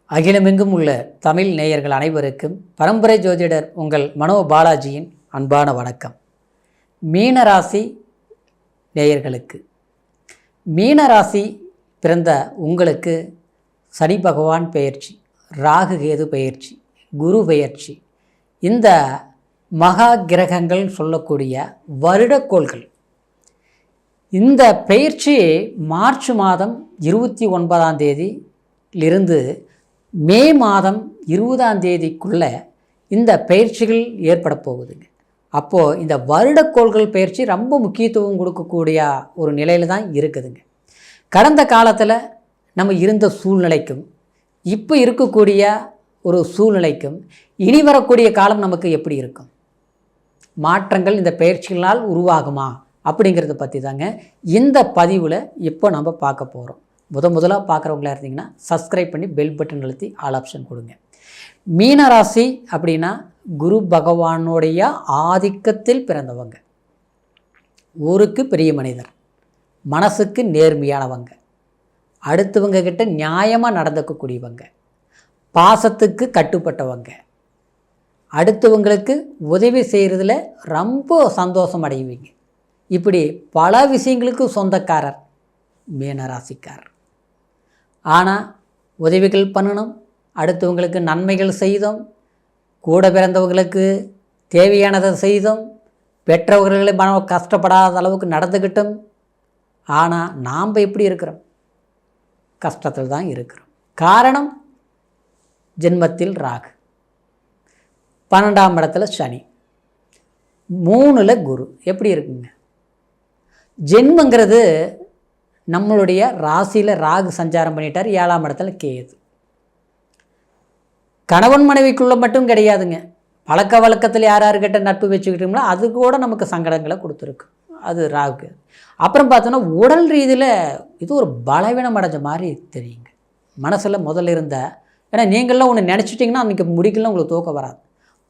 அகிலமெங்கும் உள்ள தமிழ் நேயர்கள் அனைவருக்கும் பரம்பரை ஜோதிடர் உங்கள் மனோ பாலாஜியின் அன்பான வணக்கம். மீனராசி நேயர்களுக்கு, மீனராசி பிறந்த உங்களுக்கு சனி பகவான் பெயர்ச்சி, ராகு கேது பெயர்ச்சி, குரு பெயர்ச்சி, இந்த மகா கிரகங்கள் சொல்லக்கூடிய வருடக்கோள்கள், இந்த பெயர்ச்சி மார்ச் மாதம் 29ஆம் தேதியிலிருந்து மே மாதம் 20ஆம் தேதிக்குள்ளே இந்த பயிற்சிகள் ஏற்பட போகுதுங்க. அப்போது இந்த வருடக்கோள்கள் பயிற்சி ரொம்ப முக்கியத்துவம் கொடுக்கக்கூடிய ஒரு நிலையில் தான் இருக்குதுங்க. கடந்த காலத்தில் நம்ம இருந்த சூழ்நிலைக்கும் இப்போ இருக்கக்கூடிய ஒரு சூழ்நிலைக்கும் இனி வரக்கூடிய காலம் நமக்கு எப்படி இருக்கும், மாற்றங்கள் இந்த பயிற்சிகளால் உருவாகுமா அப்படிங்கிறத பற்றி தாங்க இந்த பதிவில் இப்போ நம்ம பார்க்க போகிறோம். முதலாக பார்க்குறவங்களா இருந்தீங்கன்னா சப்ஸ்கிரைப் பண்ணி பெல் பட்டன் அழுத்தி ஆல் ஆப்ஷன் கொடுங்க. மீனராசி அப்படின்னா குரு பகவானுடைய ஆதிக்கத்தில் பிறந்தவங்க, ஊருக்கு பெரிய மனிதர், மனசுக்கு நேர்மையானவங்க, அடுத்தவங்க கிட்ட நியாயமாக நடந்துக்கக்கூடியவங்க, பாசத்துக்கு கட்டுப்பட்டவங்க, அடுத்தவங்களுக்கு உதவி செய்கிறதுல ரொம்ப சந்தோஷம் அடைவீங்க. இப்படி பல விஷயங்களுக்கு சொந்தக்காரர் மீனராசிக்காரர். ஆனால் உதவிகள் பண்ணணும், அடுத்தவங்களுக்கு நன்மைகள் செய்தோம், கூட பிறந்தவங்களுக்கு தேவையானதை செய்தோம், பெற்றவர்களை மனம் கஷ்டப்படாத அளவுக்கு நடந்துக்கிட்டோம். ஆனால் நாம் எப்படி இருக்கிறோம்? கஷ்டத்தில் தான் இருக்கிறோம். காரணம், ஜென்மத்தில் ராகு, 12ஆம் இடத்துல சனி, 3ல் குரு. எப்படி இருக்குங்க? ஜென்மங்கிறது நம்மளுடைய ராசியில் ராகு சஞ்சாரம் பண்ணிட்டார், 7ஆம் இடத்துல கேது. கணவன் மனைவிக்குள்ளே மட்டும் கிடையாதுங்க, பழக்க வழக்கத்தில் யார்கிட்ட நட்பு வச்சுக்கிட்டோம்னா அது கூட நமக்கு சங்கடங்களை கொடுத்துருக்கு, அது ராகு. அப்புறம் பார்த்தோன்னா உடல் ரீதியில் இது ஒரு பலவீனம் அடைஞ்ச மாதிரி தெரியுங்க. மனசில் முதல்ல இருந்த, ஏன்னா நீங்கள்லாம் ஒன்று நினச்சிட்டிங்கன்னா அன்றைக்கி முடிக்கலாம், உங்களுக்கு தூக்கம் வராது.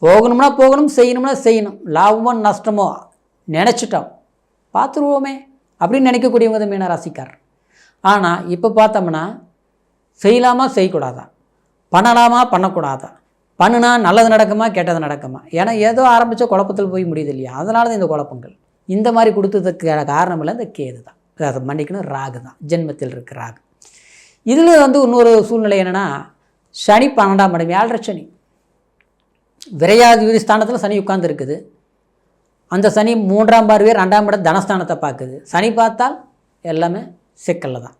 போகணும்னா போகணும், செய்யணும்னா செய்யணும், லாபமோ நஷ்டமோ நினச்சிட்டோம், பார்த்துருவோமே அப்படின்னு நினைக்கக்கூடியவங்க தான் மீனராசிக்காரர். ஆனால் இப்போ பார்த்தோம்னா செய்யலாமா செய்யக்கூடாதா, பண்ணலாமா பண்ணக்கூடாதா, பண்ணுனா நல்லது நடக்குமா கெட்டது நடக்குமா, ஏன்னா ஏதோ ஆரம்பித்த குழப்பத்தில் போய் முடியுது இல்லையா, அதனால தான் இந்த குழப்பங்கள். இந்த மாதிரி கொடுத்ததுக்கு காரணம் இல்லை, இந்த கேது தான், அதை மன்னிக்கணும், ராகு தான், ஜென்மத்தில் இருக்க ராகு. இதில் இன்னொரு சூழ்நிலை என்னென்னா, சனி 12ஆம் இடம், 7.5 சனி, விரையாதிபதி ஸ்தானத்தில் சனி உட்கார்ந்து இருக்குது. அந்த சனி 3ஆம் பார்வையே 2ஆம் இடம் தனஸ்தானத்தை பார்க்குது. சனி பார்த்தால் எல்லாமே சிக்கலில் தான்.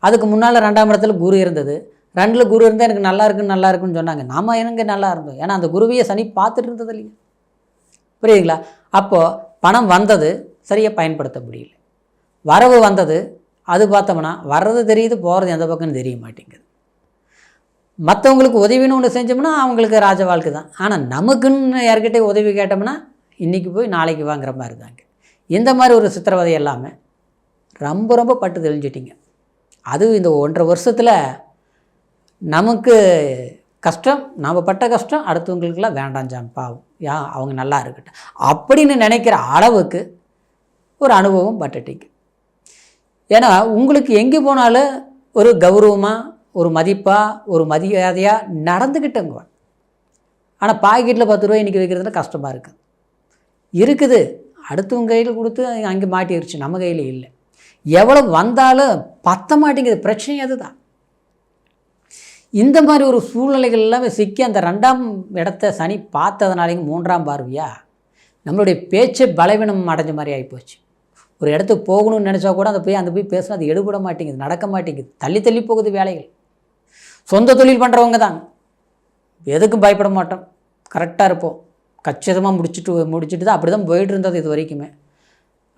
அதுக்கு முன்னால் 2ஆம் இடத்துல குரு இருந்தது. 2ல் குரு இருந்தால் எனக்கு நல்லா இருக்குன்னு சொன்னாங்க. நாம் எனக்கு நல்லா இருந்தோம், ஏன்னா அந்த குருவையை சனி பார்த்துட்டு இருந்தது இல்லையா, புரியுதுங்களா? அப்போது பணம் வந்தது, சரியாக பயன்படுத்த முடியல. வரவு வந்தது, அது பார்த்தோம்னா வர்றது தெரியுது, போகிறது எந்த பக்கம்னு தெரிய மாட்டேங்குது. மற்றவங்களுக்கு உதவின்னு ஒன்று செஞ்சோம்னா அவங்களுக்கு ராஜ வாழ்க்கை தான். ஆனால் நமக்குன்னு யார்கிட்ட உதவி கேட்டோம்னா இன்றைக்கி போய் நாளைக்கு வாங்குற மாதிரி தாங்க. இந்த மாதிரி ஒரு சித்திரவதை எல்லாமே ரொம்ப பட்டு தெளிஞ்சிட்டிங்க. அதுவும் இந்த 1.5 வருஷத்தில் நமக்கு கஷ்டம், நாம் பட்ட கஷ்டம் அடுத்தவங்களுக்கெல்லாம் வேண்டாம் பாவம், அவங்க நல்லா இருக்கட்டும் அப்படின்னு நினைக்கிற அளவுக்கு ஒரு அனுபவம் பட்டுட்டிங்க. ஏன்னா உங்களுக்கு எங்கே போனாலும் ஒரு கௌரவமாக, ஒரு மதிப்பாக, ஒரு மரியாதையாக நடந்துக்கிட்டங்க. ஆனால் பாக்கெட்டில் 10 ரூபாய் இன்றைக்கி வைக்கிறதுல கஷ்டமாக இருக்குது. அடுத்தவங்க கையில் கொடுத்து அங்கே மாட்டிடுச்சு, நம்ம கையில் இல்லை. எவ்வளோ வந்தாலும் பத்த மாட்டேங்குது, பிரச்சனை அதுதான். இந்த மாதிரி ஒரு சூழ்நிலைகள் எல்லாமே சிக்கி அந்த 2ஆம் இடத்த சனி பார்த்ததுனாலேங்க 3ஆம் பார்வையா நம்மளுடைய பேச்சை பலவீனம் அடைஞ்ச மாதிரி ஆகிப்போச்சு. ஒரு இடத்துக்கு போகணும்னு நினச்சா கூட அந்த போய் பேசினா அது எடுபட மாட்டேங்குது, நடக்க மாட்டேங்குது, தள்ளி போகுது வேலைகள். சொந்த தொழில் பண்ணுறவங்க தான் எதுக்கும் பயப்பட மாட்டோம், கரெக்டாக இருப்போம், கச்சிதமாக முடிச்சுட்டு தான் அப்படி தான் போயிட்டு இருந்தது இது வரைக்குமே.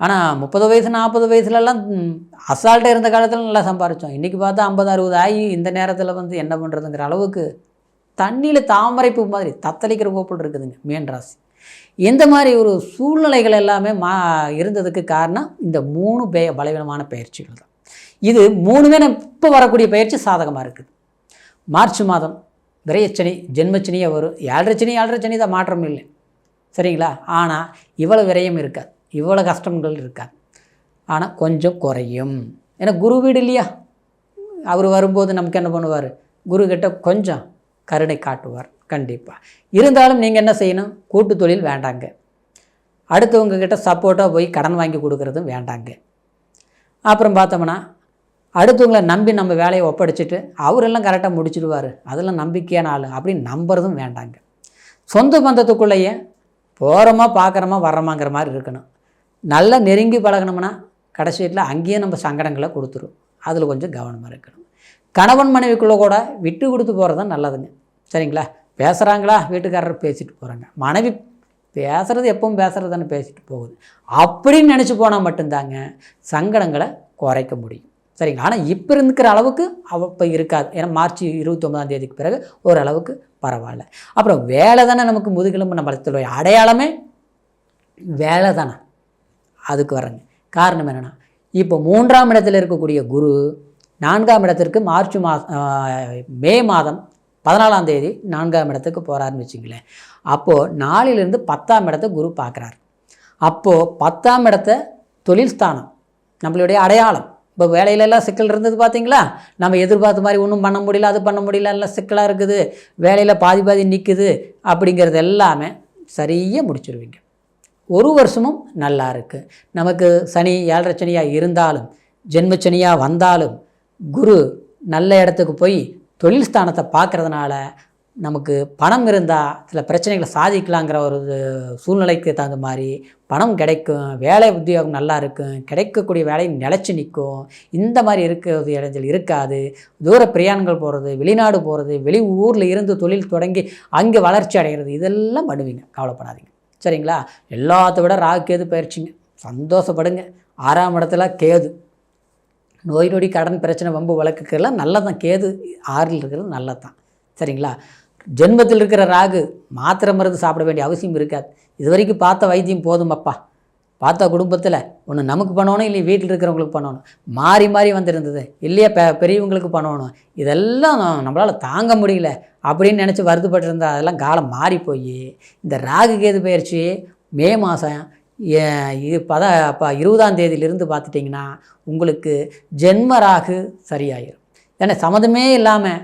ஆனால் 30 வயசு 40 வயசுலலாம் அசால்ட்டாக இருந்த காலத்தில் நல்லா சம்பாரித்தோம். இன்றைக்கி பார்த்தா 50-60 ஆகி இந்த நேரத்தில் என்ன பண்ணுறதுங்கிற அளவுக்கு தண்ணியில் தாமரைப்பூ மாதிரி தத்தளிக்கிற கோப்பில் இருக்குதுங்க மீன் ராசி. இந்த மாதிரி ஒரு சூழ்நிலைகள் எல்லாமே இருந்ததுக்கு காரணம் இந்த 3 பலவீனமான பயிற்சிகள் தான். இது 3மே இப்போ வரக்கூடிய பயிற்சி சாதகமாக இருக்குது. மார்ச் மாதம் விரையச்சனி, ஜென்மச்சனியாக வரும். 7.5 சனி தான், மாற்றம் இல்லை, சரிங்களா? ஆனால் இவ்வளோ விரயம் இருக்காது, இவ்வளோ கஷ்டங்கள் இருக்காது. ஆனால் கொஞ்சம் குறையும், ஏன்னா குரு வீடு இல்லையா, அவர் வரும்போது நமக்கு என்ன பண்ணுவார், குருக்கிட்ட கொஞ்சம் கருணை காட்டுவார் கண்டிப்பாக. இருந்தாலும் நீங்கள் என்ன செய்யணும், கூட்டு தொழில் வேண்டாங்க. அடுத்தவங்க கிட்ட சப்போர்ட்டாக போய் கடன் வாங்கி கொடுக்குறதும் வேண்டாங்க. அப்புறம் பார்த்தோம்னா அடுத்தவங்களை நம்பி நம்ம வேலையை ஒப்படைச்சிட்டு அவரெல்லாம் கரெக்டாக முடிச்சிடுவார், அதெல்லாம் நம்பிக்கையான ஆள் அப்படின்னு நம்புறதும் வேண்டாங்க. சொந்த பந்தத்துக்குள்ளேயே போகிறோமா பார்க்குறோமா வர்றோமாங்கிற மாதிரி இருக்கணும். நல்லா நெருங்கி பழகணும்னா கடைசியில் அங்கேயே நம்ம சங்கடங்களை கொடுத்துரும். அதில் கொஞ்சம் கவனமாக இருக்கணும். கணவன் மனைவிக்குள்ளே கூட விட்டு கொடுத்து போகிறது தான் நல்லதுங்க. சரிங்களா? பேசுகிறாங்களா, வீட்டுக்காரர் பேசிட்டு போகிறாங்க, மனைவி பேசுகிறது எப்பவும் பேசுகிறது தானே பேசிட்டு போகுது அப்படின்னு நினச்சி போனால் மட்டும்தாங்க சங்கடங்களை குறைக்க முடியும். சரிங்களா? ஆனால் இப்போ இருக்கிற அளவுக்கு இப்போ இருக்காது. ஏன்னா மார்ச் 29 பிறகு ஓரளவுக்கு பரவாயில்ல. அப்புறம் வேலை தானே நமக்கு முதுகெலும்பு, நம்ம அடையாளமே வேலை தானே. அதுக்கு வரங்க காரணம் என்னென்னா, இப்போ 3ஆம் இடத்தில் இருக்கக்கூடிய குரு 4ஆம் இடத்திற்கு மே மாதம் 14ஆம் தேதி 4ஆம் இடத்துக்கு போகிறாருன்னு வச்சுங்களேன். அப்போது 4லிருந்து 10ஆம் இடத்தை குரு பார்க்குறாரு. அப்போது 10ஆம் இடத்தை தொழில் ஸ்தானம், நம்மளுடைய அடையாளம். இப்போ வேலையிலெல்லாம் சிக்கல் இருந்தது பார்த்தீங்களா, நம்ம எதிர்பார்த்த மாதிரி ஒன்றும் பண்ண முடியல, அது பண்ண முடியல, எல்லாம் சிக்கலாக இருக்குது, வேலையில் பாதி நிற்குது அப்படிங்கிறது எல்லாமே சரியாக முடிச்சுடுவீங்க. ஒரு வருஷமும் நல்லா இருக்குது. நமக்கு சனி 7.5 சனியாக இருந்தாலும் ஜென்மச்சனியாக வந்தாலும் குரு நல்ல இடத்துக்கு போய் தொழில் ஸ்தானத்தை பார்க்குறதுனால நமக்கு பணம் இருந்தால் சில பிரச்சனைகளை சாதிக்கலாங்கிற ஒரு சூழ்நிலைக்கு தகுந்த மாதிரி பணம் கிடைக்கும், வேலை உத்தியோகம் நல்லா இருக்கும், கிடைக்கக்கூடிய வேலை நிலச்சி நிற்கும். இந்த மாதிரி இருக்கிறது இடைஞ்சல் இருக்காது. தூர பிரயாணங்கள் போகிறது, வெளிநாடு போகிறது, வெளி ஊரில் இருந்து தொழில் தொடங்கி அங்கே வளர்ச்சி அடைகிறது, இதெல்லாம் பண்ணுவீங்க, கவலைப்படாதீங்க. சரிங்களா? எல்லாத்த விட ராகு கேது பயிற்சிங்க, சந்தோஷப்படுங்க. 6ஆம் இடத்துல கேது, நோய் நொடி கடன் பிரச்சனை வம்பு வழக்குக்கெல்லாம் நல்லதான். கேது 6ல் இருக்கிறது நல்லதான். சரிங்களா? ஜென்மத்தில் இருக்கிற ராகு மாத்திரை மருந்து சாப்பிட வேண்டிய அவசியம் இருக்காது. இது வரைக்கும் பார்த்த வைத்தியம் போதுமப்பா. பார்த்த குடும்பத்தில் ஒன்று நமக்கு பண்ணணும், இல்லை வீட்டில் இருக்கிறவங்களுக்கு பண்ணணும், மாறி மாறி வந்துருந்தது இல்லையா, பெரியவங்களுக்கு பண்ணணும், இதெல்லாம் நம்மளால் தாங்க முடியல அப்படின்னு நினச்சி வருத்தப்பட்டிருந்தா அதெல்லாம் காலம் மாறி போய் இந்த ராகு கேது பயிற்சி மே மாதம் 20ஆம் தேதியிலிருந்து பார்த்துட்டிங்கன்னா உங்களுக்கு ஜென்ம ராகு சரியாயிரும். ஏன்னா சம்மந்தமே இல்லாமல்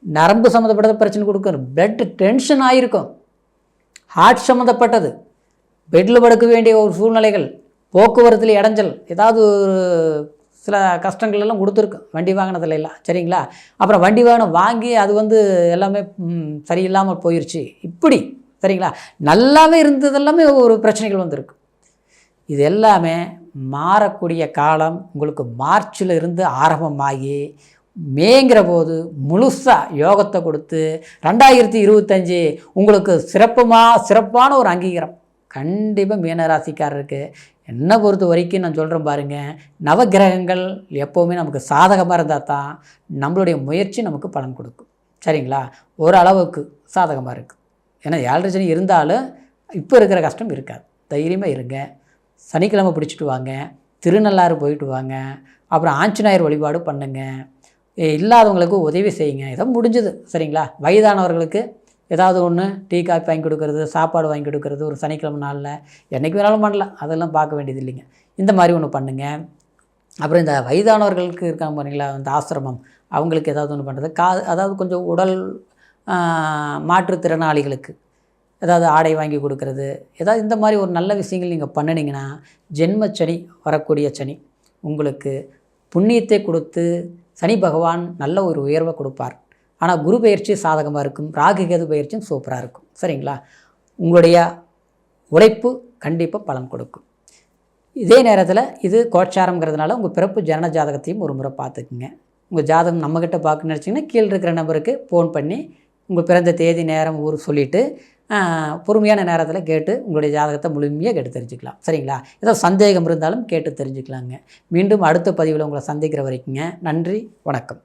நரம்பு சம்மந்தப்பட்டது பிரச்சனை கொடுக்கும், பிளட் டென்ஷன் ஆகிருக்கும், ஹார்ட் சம்மந்தப்பட்டது, பெட்டில் படுக்க வேண்டிய ஒரு சூழ்நிலைகள், போக்குவரத்தில் இடைஞ்சல், ஏதாவது ஒரு சில கஷ்டங்கள் எல்லாம் கொடுத்துருக்கு வண்டி வாங்கினதுல எல்லாம். சரிங்களா? அப்புறம் வண்டி வாகனம் வாங்கி அது எல்லாமே சரியில்லாமல் போயிடுச்சு இப்படி. சரிங்களா? நல்லாவே இருந்ததெல்லாமே ஒரு பிரச்சனைகள் வந்திருக்கு. இது எல்லாமே மாறக்கூடிய காலம் உங்களுக்கு மார்ச்சில் இருந்து ஆரம்பமாகி மேங்கிற போது முழுசாக யோகத்தை கொடுத்து 2025 உங்களுக்கு சிறப்பான ஒரு அங்கீகாரம் கண்டிப்பாக மீனராசிக்காரருக்கு. என்னை பொறுத்த வரைக்கும் நான் சொல்கிறேன் பாருங்கள், நவகிரகங்கள் எப்போவுமே நமக்கு சாதகமாக இருந்தால் தான் நம்மளுடைய முயற்சி நமக்கு பலன் கொடுக்கும். சரிங்களா? ஓரளவுக்கு சாதகமாக இருக்குது. ஏன்னா 7.5 சனி இருந்தாலும் இப்போ இருக்கிற கஷ்டம் இருக்காது. தைரியமாக இருங்க. சனிக்கிழமை பிடிச்சிட்டு வாங்க, திருநள்ளாறு போயிட்டு வாங்க, அப்புறம் ஆஞ்சநேயர் வழிபாடு பண்ணுங்க, இல்லாதவங்களுக்கு உதவி செய்யுங்க, ஏதோ முடிஞ்சது. சரிங்களா? வயதானவர்களுக்கு ஏதாவது ஒன்று டீ காஃபி வாங்கி கொடுக்கறது, சாப்பாடு வாங்கி கொடுக்கறது, ஒரு சனிக்கிழமை நாளில் என்றைக்கு வேணாலும் பண்ணலாம், அதெல்லாம் பார்க்க வேண்டியது இல்லைங்க. இந்த மாதிரி ஒன்று பண்ணுங்கள். அப்புறம் இந்த வயதானவர்களுக்கு இருக்காங்க பாருங்களா, இந்த ஆசிரமம், அவங்களுக்கு ஏதாவது ஒன்று பண்ணுறது, அதாவது கொஞ்சம் உடல் மாற்றுத்திறனாளிகளுக்கு ஏதாவது ஆடை வாங்கி கொடுக்கறது, ஏதாவது இந்த மாதிரி ஒரு நல்ல விஷயங்கள் நீங்கள் பண்ணினீங்கன்னா ஜென்மச்சனி வரக்கூடிய சனி உங்களுக்கு புண்ணியத்தை கொடுத்து சனி பகவான் நல்ல ஒரு உயர்வை கொடுப்பார். ஆனால் குரு பயிற்சி சாதகமாக இருக்கும், ராகு கேது பயிற்சியும் சூப்பராக இருக்கும். சரிங்களா? உங்களுடைய உழைப்பு கண்டிப்பாக பலன் கொடுக்கும். இதே நேரத்தில் இது கோச்சாரங்கிறதுனால உங்கள் பிறப்பு ஜனன ஜாதகத்தையும் ஒரு முறை பார்த்துக்குங்க. உங்கள் ஜாதகம் நம்மக்கிட்ட பார்க்கணுன்னு நினச்சிங்கன்னா கீழே இருக்கிற நம்பருக்கு ஃபோன் பண்ணி உங்கள் பிறந்த தேதி நேரம் ஊர் சொல்லிவிட்டு பொறுமையான நேரத்தில் கேட்டு உங்களுடைய ஜாதகத்தை முழுமையாக கேட்டு தெரிஞ்சுக்கலாம். சரிங்களா? ஏதோ சந்தேகம் இருந்தாலும் கேட்டு தெரிஞ்சுக்கலாங்க. மீண்டும் அடுத்த பதிவில் உங்களை சந்திக்கிற வரைக்குங்க. நன்றி, வணக்கம்.